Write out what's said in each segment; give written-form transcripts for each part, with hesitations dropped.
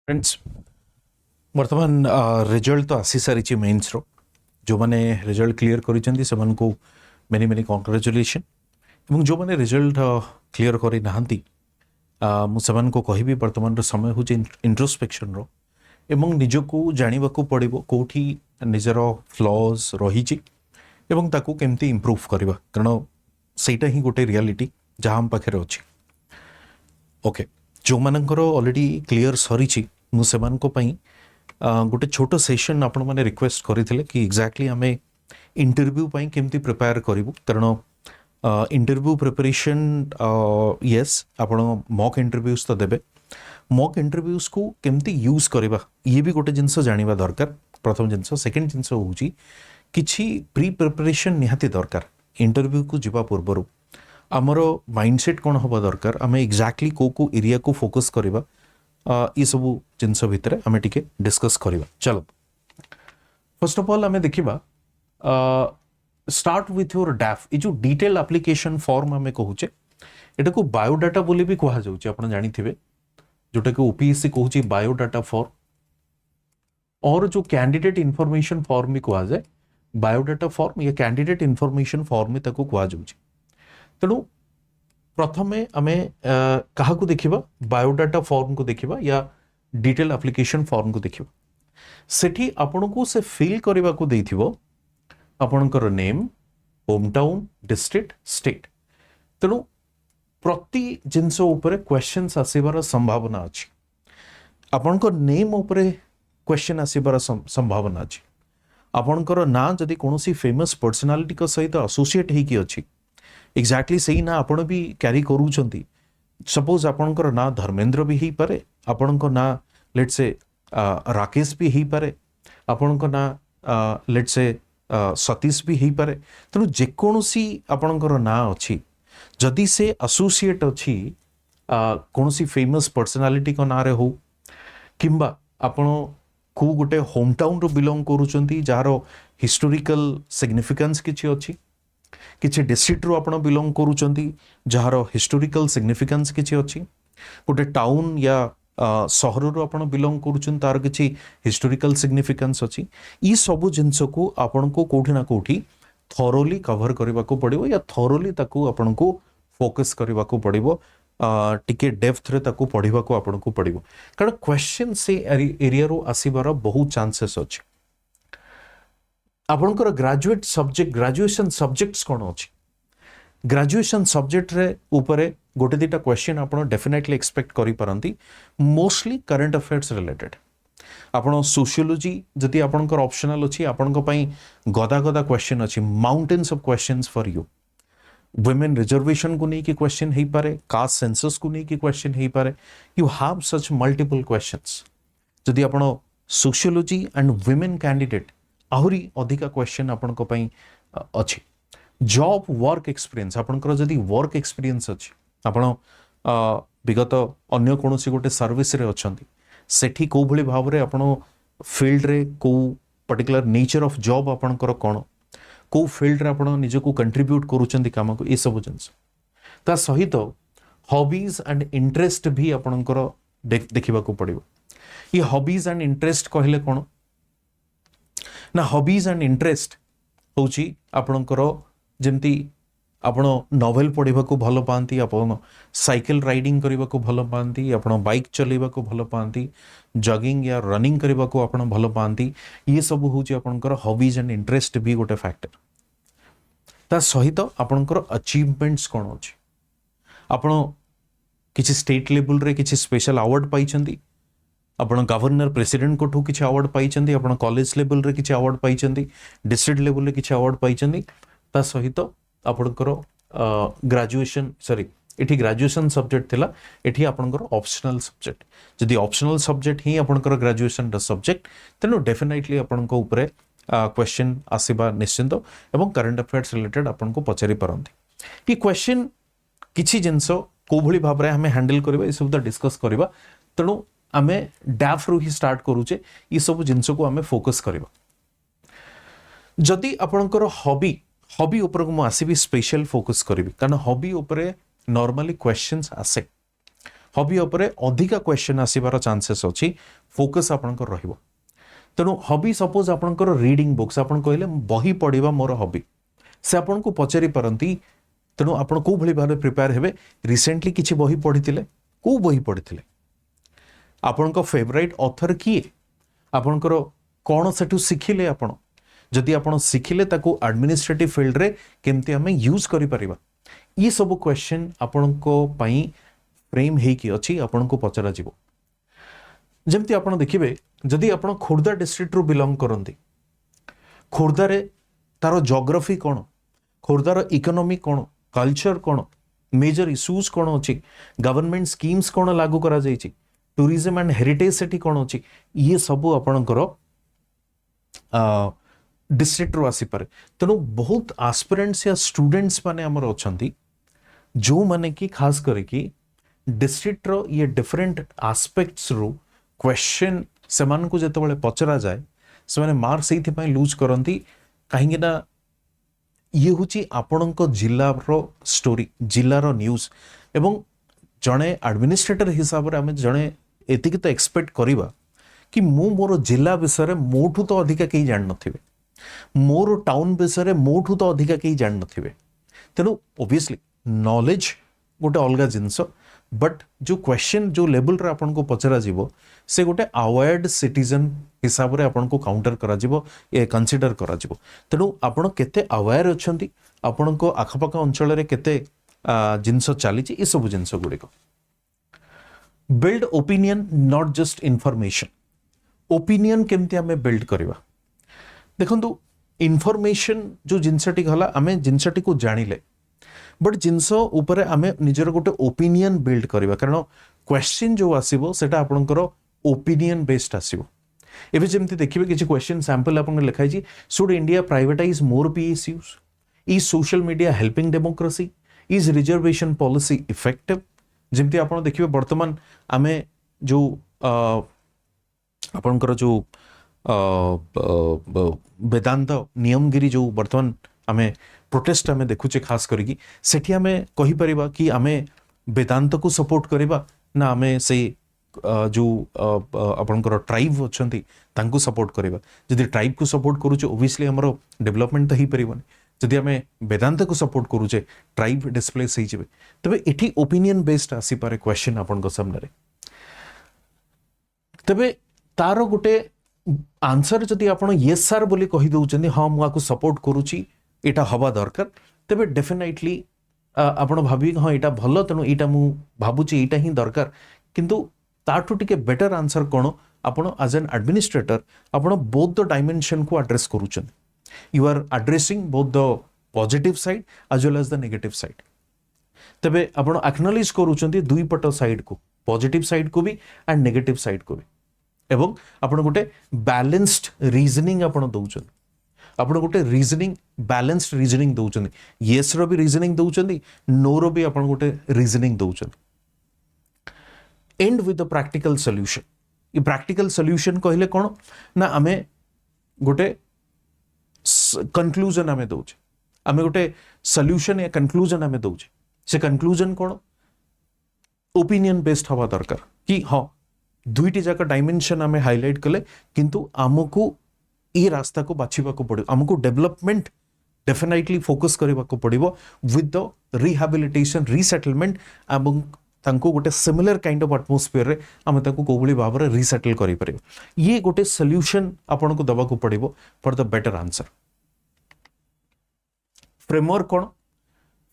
Friends वर्तमान result तो आसी सारी मेन्स रो जो मैंने रिजल्ट क्लियर करिसेंती सेमान को मेनी मेनी कांग्रेचुलेशन एवं जो मैंने रिजल्ट क्लियर करी नाहंती मु सेमान को कहिबी वर्तमान रो समय होची इंट्रोस्पेक्शन रो एवं निजको जानिबा को पड़िबो कोठी निजर फ्लॉज रहिची एवं ताकू केमती इंप्रूव करबा कारण सेटा ही गोटे रियलिटी जहां हम पाखे अछि ओके जो मानकर ऑलरेडी क्लियर सरी मु सेमान को पई गोटे छोट सेशन आपण माने रिक्वेस्ट करथिले कि एग्जैक्टली हमें इंटरव्यू पई केमती प्रिपेयर करिवु कारण इंटरव्यू प्रिपरेशन यस आपण मॉक इंटरव्यूज तो देबे मॉक इंटरव्यूज को केमती यूज करबा ये भी गोटे जिंस जानिबा दरकार प्रथम जिंस सेकंड जिंस होउची किछि प्री प्रिपरेशन निहाती दरकार इंटरव्यू को जिबा पूर्वरु आमर माइंडसेट कौन हवा दरकार आम एक्जाक्टली को एरिया को फोकस करवा ये सब जिनस भितर आम टिके डिस्कस करवा चलो फर्स्ट ऑफ ऑल आम देखा स्टार्ट विथ योर डैफ ये जो डिटेल एप्लिकेशन फॉर्म आम कहूचे एटा को बायोडाटा बोली भी कहा जाउची आपण जानिथिबे जोटा को ओपीएससी कहूची बायोडाटा फॉर्म और जो कैंडिडेट इनफॉरमेशन फॉर्म भी कहा जाए बायोडाटा फॉर्म या कैंडिडेट इनफॉरमेशन फॉर्म में ताको कहा जाउची तेणु प्रथमे आमे कहा को देखिबा बायोडाटा फॉर्म को देखिबा या डिटेल एप्लिकेशन फॉर्म को देखिबा सेठी आपन को से फिल करबा को देथिबो आपनकर name home town district state तेणु प्रति जिनस ऊपर क्वेश्चंस आसीबार संभावना अछि आपनकर नेम ऊपर क्वेश्चन आसीबार संभावना अछि आपनकर ना जदि कोनोसी फेमस पर्सनालिटी को सहित एसोसिएट हेकी अछि एक्जाक्टली सही ना आपण भी कैरी करूछंती सपोज आपणकर ना धर्मेंद्र भी ही पारे आपणको ना लेट्स से राकेश भी ही पारे आपणको ना लेट्स से सतीश भी ही पारे तेणु जेकोसी आपणकर ना अछि जदि से एसोसिएट अछि कोनोसी फेमस पर्सनालिटी को ना रे हो किंबा आपण को गोटे होम टाउन रो बिलोंग करूछंती जारो हिस्टोरिकल सिग्निफिकेंस किछि अछि किसी डिस्ट्रिक्ट रू आपण बिलोंग करूचंती जहार हिस्टोरिकल सिग्निफिकेंस किछि अछि गोटे टाउन या सहर रू आपण बिलोंग करूचन तार किछि हिस्टोरिकल सिग्निफिकेंस अछि ई सब जिंस को आपण को कोठी ना कोठी थोरोली कवर करबा को पड़िबो या थोरोली ताकू आपण को फोकस करबा को पड़िबो टिके डेप्थ रे ताकू पढ़िबा को आपण को पड़िबो कारण क्वेश्चन से एरिया रो आसीबार बहुत चांसेस अछि आपनकर ग्रेजुएट सब्जेक्ट ग्रेजुएशन सब्जेक्ट्स कौन अच्छी ग्रेजुएशन सब्जेक्ट रे ऊपर गोटे दीटा क्वेश्चन आपन डेफिनेटली एक्सपेक्ट करि पारंती मोस्टली करंट अफेयर्स रिलेटेड आपन सोशियोलॉजी जदि आपनकर ऑप्शनल अछि आपनको पई गदा गदा क्वेश्चन अछि mountains of questions for you women reservation को नहीं कि क्वेश्चन हे पारे कास्ट सेंसस को नहीं कि क्वेश्चन हे पारे you have such multiple questions जदि आपन सोशियोलॉजी एंड वुमेन कैंडिडेट आहुरी अधिका क्वेश्चन आपण को पई अछि जॉब वर्क एक्सपीरियंस आपनकर जदि वर्क एक्सपीरियंस अछि आपण विगत अन्य कोनोसी गोटे सर्विस रे अछंती सेठी को भली भाव रे आपण फील्ड रे को पर्टिकुलर नेचर ऑफ जॉब आपनकर कोन को फील्ड रे आपण निज को कंट्रीब्यूट करूचंती काम को ए सब जिंस ता सहित हॉबीज एंड इंटरेस्ट भी आपनकर देखिबा को पड़िबो ये हॉबीज एंड इंटरेस्ट कहले कोन ना हॉबीज एंड इंटरेस्ट होची आपणकर जेमती आपण नोवेल पढ़ा को भल पाती आपण साइकिल राइडिंग करने को भल पाती आपण बाइक चलेबा को भल पाती जॉगिंग या रनिंग करने को आपण भल पाती ये सब होची आपणकर हॉबीज एंड इंटरेस्ट भी गोटे फैक्टर ता सहित आपणकर अचीवमेंट्स कौन अच्छी आपण किसी स्टेट लेवल रे किसी स्पेशल अवार्ड पाइछंती आपण गवर्नर प्रेसिडेंट को ठू किसी अवार्ड पाइछंती आपण कॉलेज लेवल रे किसी अवार्ड पाइछंती डिस्ट्रिक्ट लेवल रे किसी अवार्ड पाइछंती ता सहित आपणकर ग्रेजुएशन सॉरी एठी ग्रेजुएशन सब्जेक्ट थिला एठी आपणकर ऑप्शनल सब्जेक्ट जदि ऑप्शनल सब्जेक्ट ही आपणकर ग्रेजुएशन द सब्जेक्ट तेनो डेफिनेटली आपणको ऊपर क्वेश्चन आसीबा निश्चिंत एवं करंट अफेयर्स रिलेटेड आपणको पचारि परंती ई क्वेश्चन किछि जिंसो को भली भाबरे हमें हैंडल करबा ई सब डिस्कस करबा तेणु आमे डैफ रू ही स्टार्ट करूचे ये सब जिनस को आमे फोकस करबा जदि आपणकर हॉबी ऊपर को आसीबी स्पेशल फोकस करबी कारण हॉबी ऊपर नॉर्मली क्वेश्चंस आसे हॉबी उपरे अधिका क्वेश्चन आसीबार चांसेस अछि फोकस आपनकर रहिबो तेणु हॉबी सपोज आपनकर रीडिंग बुक्स आपन कहले बही पढ़िबा मोर हॉबी से आपन को पचारि परंती तेणु आपन को भली भाबे प्रिपेयर हेबे रिसेंटली किछि बही पढ़िथिले को बही पढ़िथिले आपन को फेवरेट ऑथर किए आपनकर कोन सेटु सिखिले आपण जदि आपण सिखिले ताको एडमिनिस्ट्रेटिव फील्ड रे केमती हमें यूज करि परिबा ये सब क्वेश्चन आपण को पई फ्रेम हे कि अछि आपण को पचरा जिवो जेमती आपण देखिबे जदि आपण खोर्धा डिस्ट्रिक्ट रो बिलोंग करंती खोर्धा रे तारो ज्योग्राफी कोन खोर्धार इकोनॉमी कोन कल्चर कोन मेजर इश्यूज कोन अछि गवर्नमेंट स्कीम्स कोन लागू करा जायछि टूरिज्म एंड हेरिटेज सेठी कोन अछि ये सब आपणकर डिस्ट्रिक्ट रो आसी पारे तेणु बहुत एस्पिरेंट्स या स्टूडेंट्स माने हमर अछंती जो माने कि खास करे कि डिस्ट्रिक्ट रो ये डिफरेंट एस्पेक्ट्स रो क्वेश्चन सेमान को जेतबेले पचरा जाय से माने मार्क सेथि पय लूज करंती काहेकि ना ये होची आपणक जिल्ला रो स्टोरी जिल्ला रो न्यूज एवं जणे एडमिनिस्ट्रेटर हिसाब रे हमें जणे एतिक तो एक्सपेक्ट करिबा कि मु मोर जिल्ला विषय रे मोठू तो अधिका केही जान नथिबे मोर टाउन विषय रे मोठू तो अधिका केही जान नथिबे तेनु ऑब्वियसली नॉलेज गोटे अलगा जिंस बट जो क्वेश्चन जो लेवल रे आपन को पचरा जीवो से गोटे अवेयर्ड सिटीजन हिसाब रे आपन को काउंटर करा जीवो ए कंसीडर करा जीवो तेनु आपन केते अवेयर अछंती आपन को आखपाख अंचल रे केते जिंस चली ए सब जिंस गुडी को build opinion not just information opinion केमती हमें बिल्ड करवा देखंतु इंफॉर्मेशन जो जिनसटी गला आमे जिनसटी को जानिले बट जिनस ऊपर आमे निजर गोटे ओपिनियन बिल्ड करवा कारण क्वेश्चन जो आसीबो सेटा आपनकर ओपिनियन बेस्ड आसीबो एबे जेमती देखिबे किछि क्वेश्चन सैंपल आपन लिखाइ छी should India privatise more PSUs is social media helping democracy is reservation policy effective जेमती आपन देखिबे वर्तमान आमे जो आपनकर जो वेदांत नियमगिरी जो वर्तमान आमे प्रोटेस्ट आमे देखुचे खास करिकी सेठी आमे कहि परिबा कि आमे वेदांत को सपोर्ट करिबा ना आमे से जो आपनकर ट्राइब अछंती तांको सपोर्ट करिबा जदि ट्राइब को सपोर्ट करूचे ऑब्वियसली हमरो डेवलपमेंट तो ही परिबनी जदि आमे वेदांत को सपोर्ट करूचे ट्राइब डिस्प्लेस होई जेबे तबे एठी ओपिनियन बेस्ड आसी पारे क्वेश्चन आपन को सामने तबे तारो गोटे आंसर जदि आपण यस सर बोली कहि दउचंदी हां मु आको सपोर्ट करूची एटा हवा दरकार तबे डेफिनेटली आपण भाबी हां एटा भलो तनो एटा मु भाबुची एटा ही दरकार किंतु ताठू टिके बेटर आंसर कोन आपण एज एन एडमिनिस्ट्रेटर आपण बोथ द डायमेंशन को एड्रेस करूचन you are addressing both the positive side as well as the negative side तबे आपण एक्नॉलेज करूचंती दुई पट साइड को पॉजिटिव साइड को भी एंड नेगेटिव साइड को भी एवं आपण गोटे बैलेंस्ड रीजनिंग आपण दउचन आपण गोटे रीजनिंग बैलेंस्ड रीजनिंग दउचन यस रो भी रीजनिंग दउचन नो रो भी आपण गोटे रीजनिंग दउचन end with the practical solution ये प्रैक्टिकल सॉल्यूशन कहले कोन ना आमे गोटे कंक्लूजन आमे दउचे आमे गोटे सॉल्यूशन या कंक्लूजन आमे दउचे से कंक्लूजन कोन ओपिनियन बेस्ड हवा दरकार कि हां दुईटी जाक डायमेंशन आमे हाइलाइट कले किंतु आमको ये रास्ता को बाछिबा को पड़ो आमको डेवलपमेंट डेफिनेटली फोकस करबा को पड़िबो विथ द रिहैबिलिटेशन रीसेटलमेंट एवं तांको गोटे सिमिलर काइंड ऑफ एटमॉस्फेयर रे आमे ताको कोबली भाबरे रीसेटल करि परिबो ये गोटे सॉल्यूशन आपन को दबा को पड़िबो for the better answer framework कोन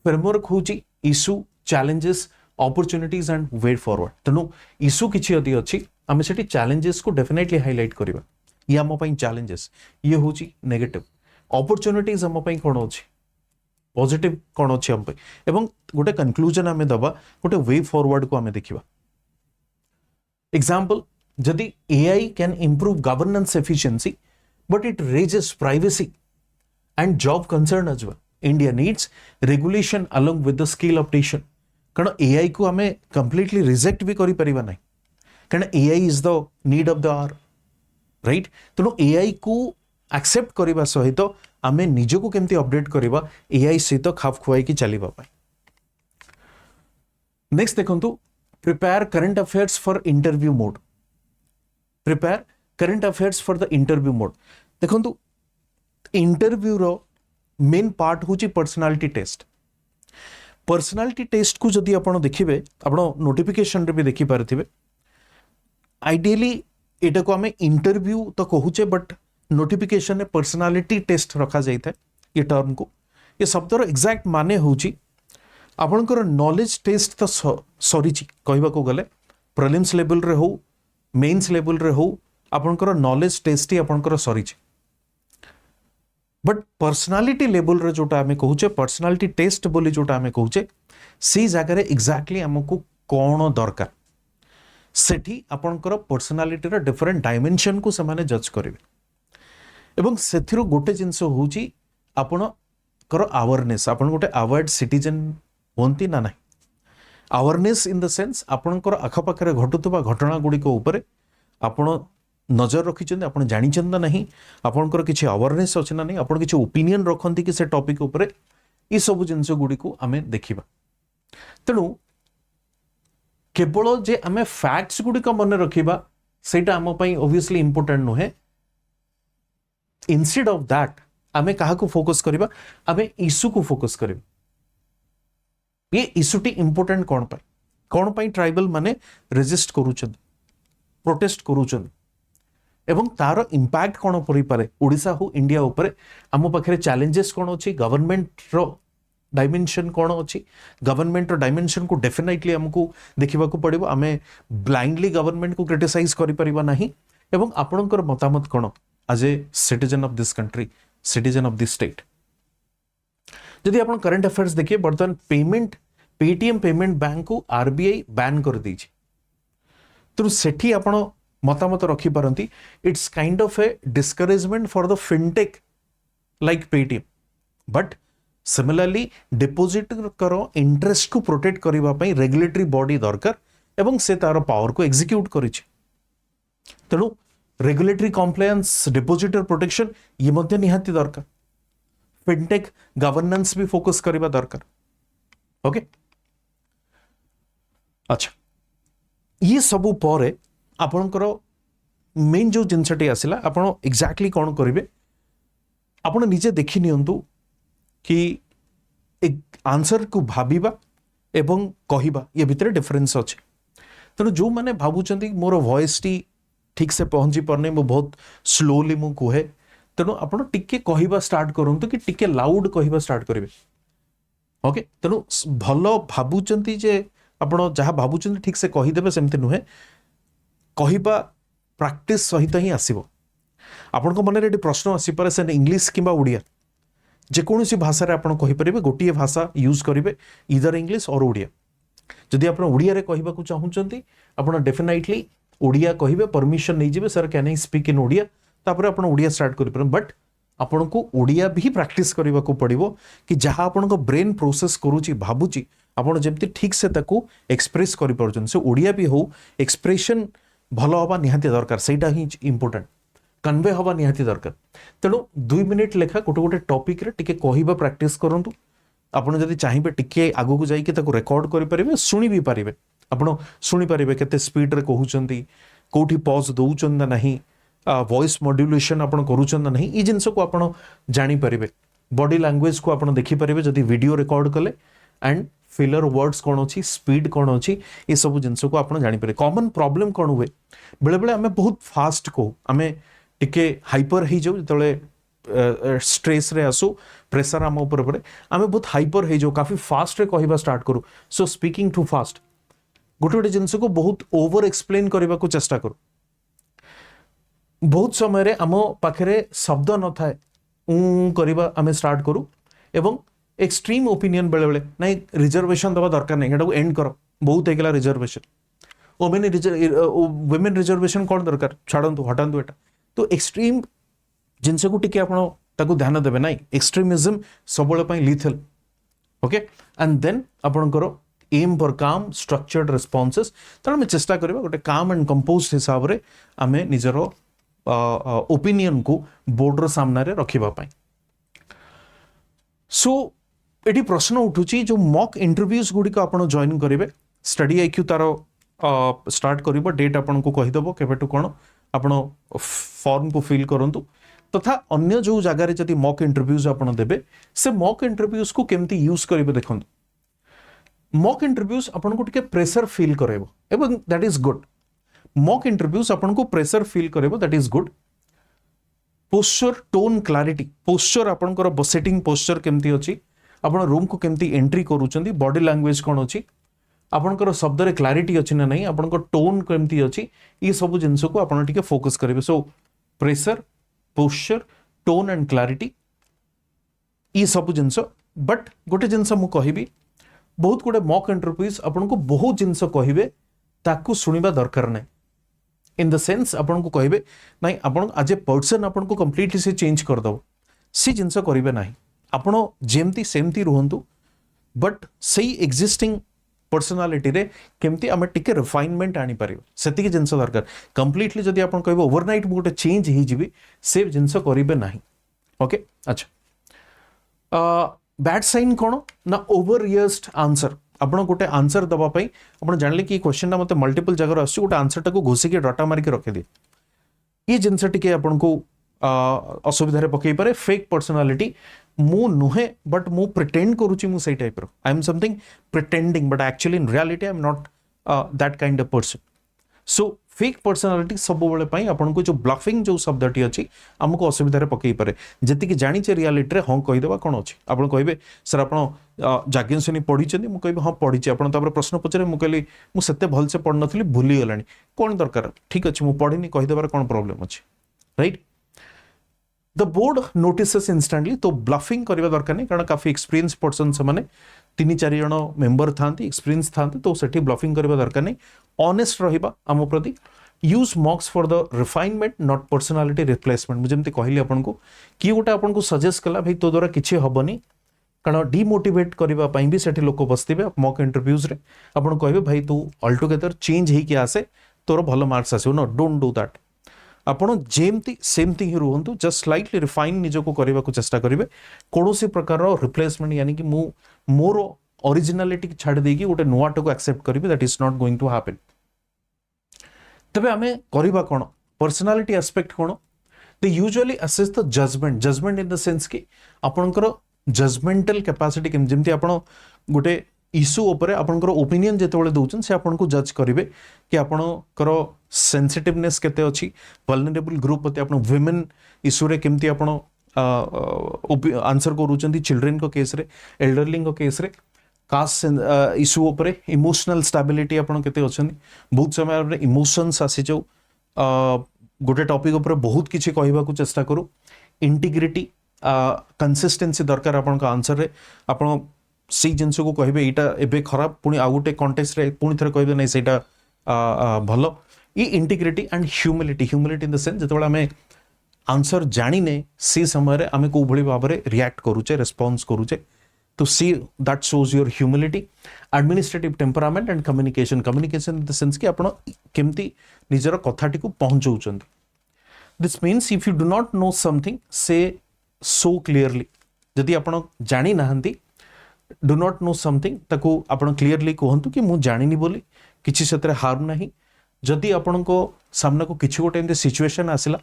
फ्रेमवर्क होची issue challenges opportunities and way forward तेणु इशू किछि यदि अछि आमे सेठी चैलेंजेस को डेफिनेटली हाइलाइट करिबा या हम पई चैलेंजेस ये होची नेगेटिव अपॉर्चुनिटीज हम पई कोन अछि पॉजिटिव कोन अछि हम पई एवं गोटे कंक्लूजन आमे दबा गोटे वे फॉरवर्ड को आमे देखिबा एग्जांपल जदि AI can improve governance efficiency but it raises privacy and job concern as well India needs regulation along with the skill updation कारण एआई को हमें कंप्लीटली रिजेक्ट भी करि परिबा नै कारण AI is the need of the hour right तेणु AI को एक्सेप्ट करबा सहित आमे निजो को केमती अपडेट करबा एआई सहित खाप खुआई की चलीबा पाई नेक्स्ट देखंतु prepare current affairs for interview mode, prepare current affairs for the interview mode. देखो इंटरव्यू रो मेन पार्ट हूँ पर्सनालिटी टेस्ट। पर्सनालिटी टेस्ट को जदि आप देखिए आप नोटिफिकेशन रे भी देखी पारे, आइडियली एटा को आमे इंटरव्यू तो कहूचे बट नोटिफिकेशन में पर्सनालिटी टेस्ट रखा जाए ये टर्म को। ये शब्दर एक्जाक्ट माने होची आपणकर नॉलेज टेस्ट तो सरी कहबा को गले प्रिलिम्स लेवल रे हो मेन्स लेवल रे हो आपणकर नॉलेज टेस्ट ही आपणकर सरी। बट पर्सनालिटी लेवल रे जोटा आमे कहूचे पर्सनालिटी टेस्ट बोली जोटा आमे कहूचे सी जगह एक्जाक्टली आमको कौन दरकार सेठी आपणकर पर्सनालिटी रो डिफरेंट डायमेंशन को समाने जज करिवे। एवं सेथिरो गोटे जिंस होची आपणकर अवेयरनेस, आपण गोटे अवेयर्ड सिटीजन होंती ना नहीं। अवेयरनेस इन द सेंस आपणकर आखपाखरे घटुवा घटना गुड़ी उपरे आपण नजर रखिछन, आपण जानिछन ना नहीं, आपणकर किछि अवेयरनेस अछि ना नहीं, आपण किछि ओपिनियन रखंती कि से टॉपिक उपरे ई सब जिंस गुड़ी को आमे देखिबा। तेणु केवल जे आमे फैक्ट्स गुड़ी का मन रखिबा सेटा आम पई ऑब्वियसली इंपोर्टेंट नुहे। इंस्टेड ऑफ दैट आमे काहा को फोकस करिबा, आमे इशू को फोकस करिबा। ये इशूटी इंपोर्टेंट कौन पाई ट्राइबल माने रेजिस्ट करूछन, प्रोटेस्ट करूछन एवं तार इंपैक्ट कौन पड़ी पारे ओडिशा हो इंडिया उपरे, आम पाखे चैलेंजेस कौन अच्छी, गवर्नमेंट रो डायमेंशन कौन अच्छी। गवर्नमेंट रो डायमेंशन को डेफिनेटली हमको देखा पड़ो, आम ब्लाइंडली गवर्नमेंट को क्रिटिसाइज करिपरिबा नहीं। एवं आपणकर मतामत कौन as a citizen of this country, citizen of this state. जदि आप करंट अफेयर्स देखिए बर्तमान पेमेंट पेटीएम पेमेंट बैंक को आरबीआई बैन कर दी, तो सेठी आपण मतामत रखी पारंती it's kind of a discouragement for the fintech like Paytm. But similarly deposit करो इंटरेस्ट को प्रोटेक्ट करबा पई रेगुलेटरी बॉडी दरकार एवं से तार पावर को एग्जीक्यूट करिछि। तेणु रेगुलेटरी कॉम्प्लायंस, डिपोजिटर प्रोटेक्शन ये मध्य निहाती दरकार। फिनटेक गवर्नेंस भी फोकस करबा दरकार। ओके, अच्छा ये सबू पर आपणकर मेन जो जिनसटी आसिला आपण एक्जाक्टली कौन करेंगे आपण निजे देखि नियंतु कि एक आंसर को भाबिबा एवं कहिबा ये भितर डिफरेंस अच्छे। तेणु जो मैंने भावुचंदी मोर वॉइस टी ठीक से पहुंची पारने, मो बहुत स्लोली मु कहे, तेणु आपण टिके कहिबा स्टार्ट करंतु कि टिके लाउड कहिबा स्टार्ट करिवे। ओके, तेणु भल भावुचंती जे आपण जहाँ भावुचंती ठीक से कहिदेबे सेमते नुहे, कहिबा प्रैक्टिस सहित ही आसीबो। आपण को मन रे प्रश्न आसी पारे से इंग्लिश किंबा ओडिया जेकोसी भाषा रे आपण कहि परिबे, गोटिए भाषा यूज करिवे इधर इंग्लिश और ओडिया। जदि आपण ओडिया रे कहिबा को चाहुचंती आपण डेफिनेटली ओडिया कहिबे, परमिशन नै जिवे sir can I speak in Odia, तापर आपण ओडिया स्टार्ट करि पर। बट आपण को ओडिया भी प्रैक्टिस करबा को पड़िबो कि जहाँ आपण को ब्रेन प्रोसेस करूची भाबुची आपण जेमति ठीक से ताकू एक्सप्रेस करि परछन। से ओडिया भी हो एक्सप्रेशन भलो हवा निहाती दरकार, सेटा ही इंपोर्टेंट, कन्वे हवा निहाती दरकार। तेणु 2 मिनिट लेखा गोटे गोटे टॉपिक रे टिके कहिबा प्रैक्टिस करंतु। आपण जदि चाहिबे टिके आगु को जाई कि ताकू रिकॉर्ड करि परिबे, सुनी भी परिबे, आपण सुनी परिबे केते स्पीड रे कहउचंती, कोठी पॉज दउचन ना नहीं, वॉइस मॉड्यूलेशन आपण करूचन ना नहीं, ई जिंस को आपण जानि परिबे। बॉडी लैंग्वेज को आपण देखि परिबे जदि वीडियो रिकॉर्ड कले, एंड फिलर वर्ड्स कौन अच्छी, स्पीड कौन अच्छी, ये सब जिनस को आप जापर। कॉमन प्रॉब्लम कौन हुए बेले बेले आमे बहुत फास्ट को आमे टिके हाइपर हो जाऊ, जो स्ट्रेस रे आसू, प्रेशर आम ऊपर पड़े, आमे बहुत हाइपर हो जाऊ, काफी फास्ट रे कहबा स्टार्ट करू। सो स्पीकिंग टू फास्ट गोटे गोटे जिनस को बहुत ओवर एक्सप्लेन करने को चेष्टा करू। बहुत समय रे आम पाखे शब्द न थाए करबा आमे स्टार्ट करू एवं एक्सट्रीम ओपिनियन बेले बेले नहीं रिजर्वेशन दबा दरकार नहीं, एटा को एंड करो, बहुत हेगला रिजर्वेशन, वुमेन रिजर्वेशन कौन दरकार, छाड़ंतु हटांतु एटा। तो एक्सट्रीम जिनस को टिके आपण ताकू ध्यान देबे नहीं, एक्सट्रीमिज्म सबले पई लीथल। ओके, एंड देन आपणकर एम फॉर काम स्ट्रक्चर्ड रिस्पॉन्सेस। तेणु आम चेष्टा करबा गोटे काम एंड कंपोज्ड हिसाब रे आमे निजर ओपिनियन को बोर्ड रो सामना रे रखिबा पई। सो एटी प्रश्न उठुची जो मॉक इंटरव्यूज गुडी को आपण जॉइन करिवे, स्टडी आईक्यू तार स्टार्ट करिबो डेट आपन को कहि दबो केबेटु कोन आपण फॉर्म को फिल करंतु तथा अन्य जो जगार जदि मॉक इंटरव्यूज आपन देबे से मॉक इंटरव्यूज को केमती यूज करिबे देखंतु मॉक इंटरव्यूज आपन को टिके प्रेशर फील करेबो एवं that is good mock interviews आपन को प्रेशर फील करेबो that is good posture tone clarity posture आपन सेटिंग पोस्चर केमती अछि आपण रूम को केमती एंट्री करूचंदी बॉडी लैंग्वेज कोन अछि आपनकर शब्द रे क्लारिटी अछि ना नहीं आपनकर टोन केमती अछि ये सब जिंस को आपण टिके फोकस करिवे so pressure posture tone and clarity ये सब जिंस बट गोटे जिंस मु कहिबी बहुत गुडे मॉक इंटरव्यूज आपन को बहुत जिंस कहिबे ताकू सुनिबा दरकार नै इन द सेंस आपन को कहिबे नाही आपन आज ए पर्सन आपन को कंप्लीटली से चेंज कर दो सी जिंस करिवे नाही आपन जेमती सेमती रहंतु बट सही एग्जिस्टिंग पर्सनालिटी रे केमती आमे टिके रिफाइनमेंट आनी परिबो सेति के जिंस दरकार कंप्लीटली जदी आपन कहबो ओवरनाइट मु गोटे चेंज ही जिबी से जिंस करिवे नाही ओके अच्छा बैड साइन कोन ना ओवर रिहर्स्ड आंसर आपण गोटे आंसर दबा पई आपण जानले कि क्वेश्चन ना मते मल्टीपल जगह आसी गोटे आंसर टाको घोसी के डाटा मार के रखे दे ये जिंस टिके आपण को असुविधा रे पकई पारे फेक पर्सनालिटी मु नुहे बट मु प्रिटेंड करूची मु सही टाइप रो I am something pretending but actually in reality I am not that kind of person so fake personality सब बेले पई आपन को जो ब्लफिंग जो शब्दटी अछि हमको असुविधा रे पकई पारे जति कि जानि छे रियलिटी रे हां कहि देबा कोन अछि आपन कहबे सर आपन जाग्ञसेनी पढी छथि मु कहबे हां पढी छी आपन तापर प्रश्न पचरे मु कहली मु सते भल से पढ नथली भूली गलानी कोन दरकार ठीक अछि मु पढिनी कहि देबार कोन प्रॉब्लम अछि right the board notices instantly तो ब्लफिंग करबा दरकार नहीं कारण काफी एक्सपीरियंस पर्सन से माने 3-4 जण मेंबर थांती एक्सपीरियंस थांती तो सेठी ब्लफिंग करबा दरकार नहीं ऑनेस्ट रहिबा हम प्रति use मॉक्स for the refinement not personality replacement मुझे जेमती कहली आपन को कि गोटे आपन को सजेस्ट कला भाई तो द्वारा किछि हबनी कारण डिमोटिवेट करबा पई भी सेठी लोक बसतिबे मॉक इंटरव्यूज रे आपन कहबे भाई तू ऑल टुगेदर चेंज ही के आसे तोर भलो मार्क्स आसे नो डोंट डू दैट आपण जेमती सेमती ही रुहंतु जस्ट स्लाइटली रिफाइन निजो को करबा को चेष्टा करिवे कोनोसी प्रकार रो रिप्लेसमेंट यानी कि मु मोर ओरिजिनलिटी छाड़ देकी गोटे नुआटो को एक्सेप्ट करिवे that is not going to happen तबे आमे करिबा कोन पर्सनालिटी एस्पेक्ट कोन they usually assess the judgement in the sense कि आपनकर जजमेंटल कैपेसिटी केम जेमती आपण गोटे इश्यू ऊपर आपनकर ओपिनियन जेतेबेले दउछन से आपन को जज करिवे कि आपनकर सेंसिटिवनेस केते अछि वल्नरेबल ग्रुप होते आपन वुमेन इश्यू रे केमती आपन आंसर करूचंती चिल्ड्रन को केस रे एल्डरली को केस रे कास्ट इश्यू ऊपर इमोशनल स्टेबिलिटी आपन केते अछन बहुत समय रे इमोशंस आसी जो गोटे टॉपिक ऊपर बहुत किछि कहबा को चेष्टा करू इंटीग्रिटी कंसिस्टेंसी दरकार आपन का आंसर रे आपन सी जिंस को कहबे एटा एबे खराब पुनी आ गोटे कॉन्टेक्स्ट रे पुनी थरे कहबे नै सेटा भलो ये integrity and humility in the sense जेतबेला हमें आंसर जानी ने से समय रे हमें को भली भाबरे रिएक्ट करूचे रिस्पांस करूचे तो see that shows your humility administrative temperament and communication in the sense कि आपण केमती निजर कथाटी को पहुंचौचंदी this means if you do not know something say so clearly जदि आपण जानी नाहंती डू नॉट नो समथिंग ताको आपण क्लियरली कहंतु कि मु जानिनी बोली किछि सेतरे हार्म नाही जदि आपण को सामने को किछि गोटे एंते सिचुएशन आसिला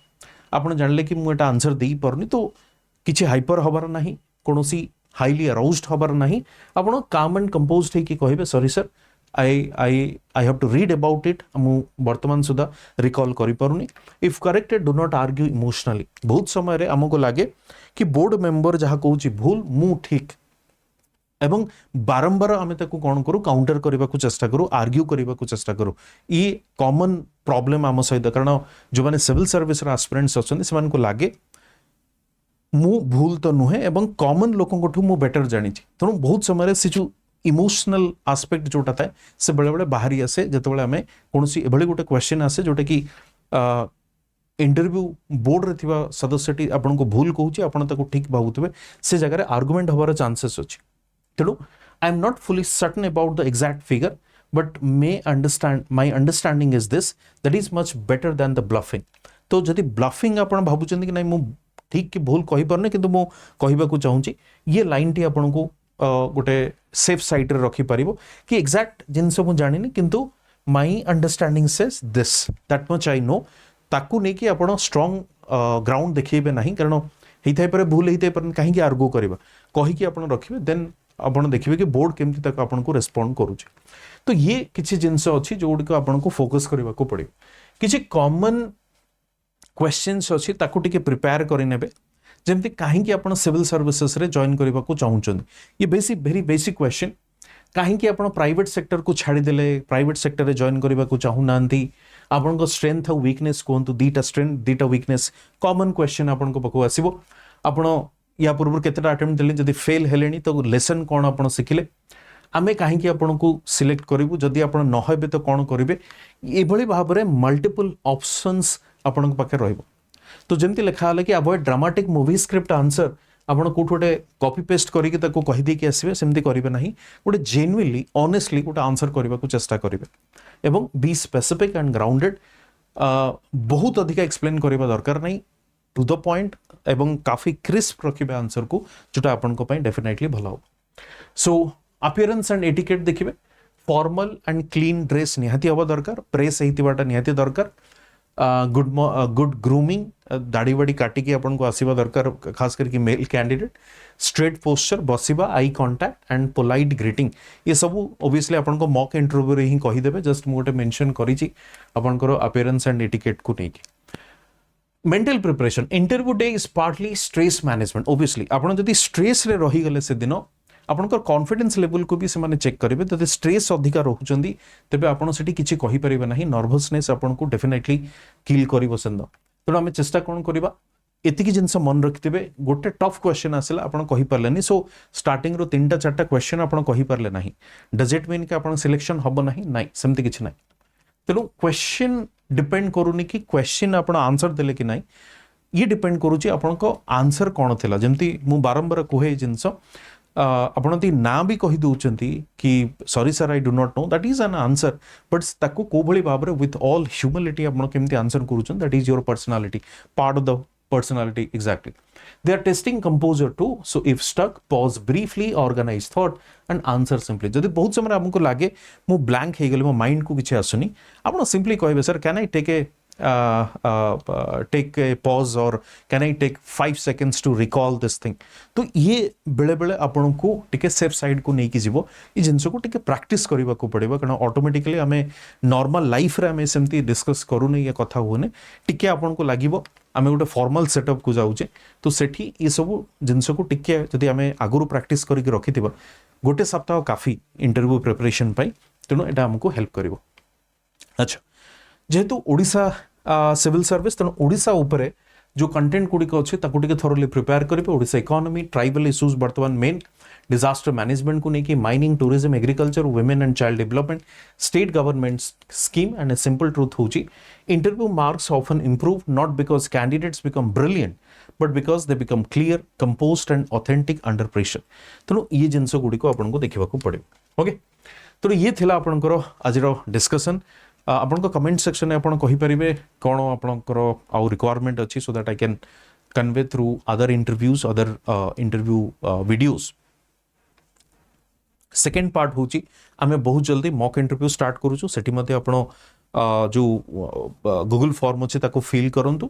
आपण जानले कि मु एटा आंसर देई परनी तो किछि हाइपर हबार नाही कोनोसी हाईली अराउज्ड हबार नाही आपण काम एंड कंपोज्ड हे कि कहबे sorry sir I have to read about it मु वर्तमान सुधा रिकॉल करि परनी if corrected do not argue emotionally बहुत समय रे हमको लागे कि बोर्ड मेंबर जहा कहूची भूल मु ठीक एवं बारंबार आमे ताकू कोन करू काउंटर करबा को चेष्टा करू आर्ग्यू करबा को चेष्टा करू ये कॉमन प्रॉब्लम आम सहित कारण जो माने सिविल सर्विस रा एस्पिरेंट्स अछन सेमान को लागे मु भूल तो नुहे एवं कॉमन लोकन कोठू मु बेटर जानि छी तनो बहुत समय रे से जो इमोशनल एस्पेक्ट जोटा था से बेले बेले बाहरी आसे जतबेले हमें कोनसी एभली गोटे क्वेश्चन आसे जोटा कि इंटरव्यू बोर्ड रे थिबा सदस्यटी आपन को भूल कहूची आपन ताको ठीक भाबुतबे से जगह रे आर्गुमेंट होबार चांसेस अछि तेणु आई am not fully certain about the exact figure but may understand my understanding is this that is much better than the bluffing तो जदि ब्लफिंग आपन भाबुचंदी कि नहीं मु ठीक कि भूल कहि परने किंतु मु कहिबा को चाहूची ये लाइन टी आपन को गोटे सेफ साइड रे रखी परिबो कि एग्जैक्ट जिनस मु जानिनी किंतु my understanding says this that much I know ताकू नहीं कि आपण स्ट्रांग ग्राउंड देखिए ना कारण होता है भूल होता है कहीं आर्गु करवा कहीकि आप रखिए देन आपड़ देखिए कि बोर्ड केमती तक आपको रेस्पॉन्ड करुचे तो ये किसी जिनस अच्छी जो गुड़िक आपको फोकस करने को पड़े किसी कॉमन क्वेश्चंस अच्छी ताकू टिके प्रिपेयर करने जमती कहीं आप सिविल सर्विसेस रे जॉइन करने को चाहूँ ये बेसिक वेरी बेसिक क्वेश्चन कहीं आप प्राइवेट सेक्टर को छाड़देले प्राइवेट सेक्टर रे जॉइन करने को चाहूना आपण स्ट्रेंथ और वीकनेस कहतु दीटा स्ट्रेंथ दीटा वीकनेस कॉमन क्वेश्चन आपण पाखु आसो आपण या पूर्व केतेटा अटेम्प्ट देले जदि फेल हेलेनी तो लेसन कौन आप शिखिले आमे कहीं आपन को सिलेक्ट करूँ जदि आप नहे तो कौन करेंगे ये भाव में मल्टीपल ऑप्शंस आपण पाखे रहिबो तो जमती लिखा है कि avoid dramatic movie script answer आपण कोठ गोटे कॉपी पेस्ट करके कहीदे कि आसवे सेमती करेंगे ना गोटे जेन्युइनली ऑनेस्टली गोटे आंसर करने को चेष्टा करेंगे एवं बी स्पेसिफिक एंड ग्राउंडेड बहुत अधिक एक्सप्लेन करने दरकार नहीं टू द पॉइंट एवं काफी क्रिस्प रखिए आंसर को जोटा आपण डेफिनेटली भल हो सो अपीयरेंस एंड एटिकेट देखिए फॉर्मल एंड क्लीन ड्रेस निहाती हवा दरकार प्रेस होता निहाती दरकार गुड ग्रूमिंग दाढ़ी वाड़ी काटिकी आपन को आसीबा दरकार खास करके मेल कैंडिडेट स्ट्रेट पोस्चर बसिबा eye contact and polite greeting ये सब ओबियसली आपन को मॉक इंटरव्यू रे ही कहि देबे जस्ट मु गोटे मेंशन करिछि आपन को अपीयरेंस एंड एटिकेट को नेकी mental preparation interview day is partly stress management obviously आपन जदि स्ट्रेस रे रही गले से दिन आपनकर कॉन्फिडेंस लेवल को भी से चेक करेंगे जब स्ट्रेस अधिका रोचंदी तेबे आपन सेठी किछि कहि परिबे नाही नर्वसनेस आपन को डेफिनेटली किल करिवो सेंद तेणु आम चेष्टा कौन करवा एतिकी जिनस मन रखिथे गोटे टफ क्वेश्चन आसला आप कहि पारलेनी सो स्टार्टिंग रो 3-4टा क्वेश्चन आप कहि पारले नाही डज इट मीन कि आपन सिलेक्शन हबो नाही नाही सेमती किछि नाही तेणु क्वेश्चन डिपेंड करूनी कि क्वेश्चन आप आंसर देले कि नाही ये डिपेंड करूची आपन को आंसर कौन थिला जेमती मु बारंबार कहे जिनस आपण ती ना भी कही दउचंती कि sorry sir I do not know that is an answer but ताको को भली भाबरे विथ ऑल ह्यूमिलिटी आपण केमती आंसर करूचन that is your personality part of the personality exactly they are testing composure too so if stuck pause briefly organise thought and answer simply जदि बहुत समय हमको लागे मु ब्लैंक हे गेले मो माइंड को किछि आसुनी आपण सिंपली कहबे sir can I take a pause or can I take 5 seconds to recall this thing तो ये बेले बेले आपण को टिके सेफ साइड को नहीं जीवो ये जिनस को टिके प्रैक्टिस करबा को पड़ेबा कारण ऑटोमेटिकली हमें नॉर्मल लाइफ रे हमें सेमती डिस्कस करू नहीं या कथा होने टिके आपण को लागिवो हमें गोटे फॉर्मल सेटअप को जाउचे तो सेठी ये सब जिनस को टिके जदि हमें आगुरु प्रैक्टिस करके रखिथिबा गोटे सप्ताह काफी इंटरव्यू प्रिपरेशन पाई तेणु एटा हमको हेल्प करिवो अच्छा जेहेतु ओडिशा सिविल सर्विस तेणु ओडिशा उपरे जो कंटेंट गुड़िक अच्छे थोरली प्रिपेयर करेंगे ओडिशा इकोनॉमी ट्राइबल इश्यूज बर्तमान मेन डिजास्टर मैनेजमेंट को लेकिन mining tourism agriculture women and child development state government scheme and a simple truth हो interview marks often improve not because candidates become brilliant but because they become clear composed and authentic under pressure तेणु ये जिनस गुड़िक आपको देखा पड़े okay तेणु ये थिला आपणकर आज डिस्कशन आपण को कमेंट सेक्शन में आपण कहि परिबे कोन आपणकर आउ रिक्वायरमेंट अछि so that I can convey through other interviews other interview videos second part होची आमे बहुत जल्दी मॉक इंटरव्यू स्टार्ट करूछु सेठी मध्ये आपण जो गूगल फॉर्म अछि ताको फिल करंतु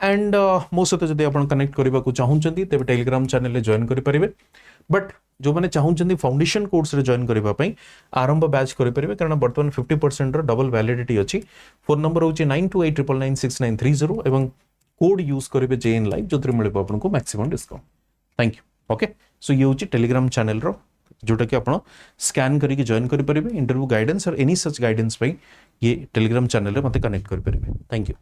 एंड मो सहित जदि आपण कनेक्ट करबा को चाहूचंती तेबे टेलीग्राम चैनल रे जॉइन करि परिबे बट जो मैंने चाहूँ फाउंडेशन कोर्स रे जॉइन करने आरंभ बैच करेंगे कारण बर्तमान 50% डबल वैलिडिटी अच्छी फोन नंबर हूँ 9289996930 और कोड यूज करेंगे JN Live जो मिले आपको maximum discount thank you okay so ये हूँ टेलीग्राम चैनल जोटा कि आप स्कैन करके जॉइन करेंगे इंटरव्यू गाइडेंस और एनी सच गाइडेंस ये टेलीग्राम चैनल में मत कनेक्ट करेंगे थैंक यू।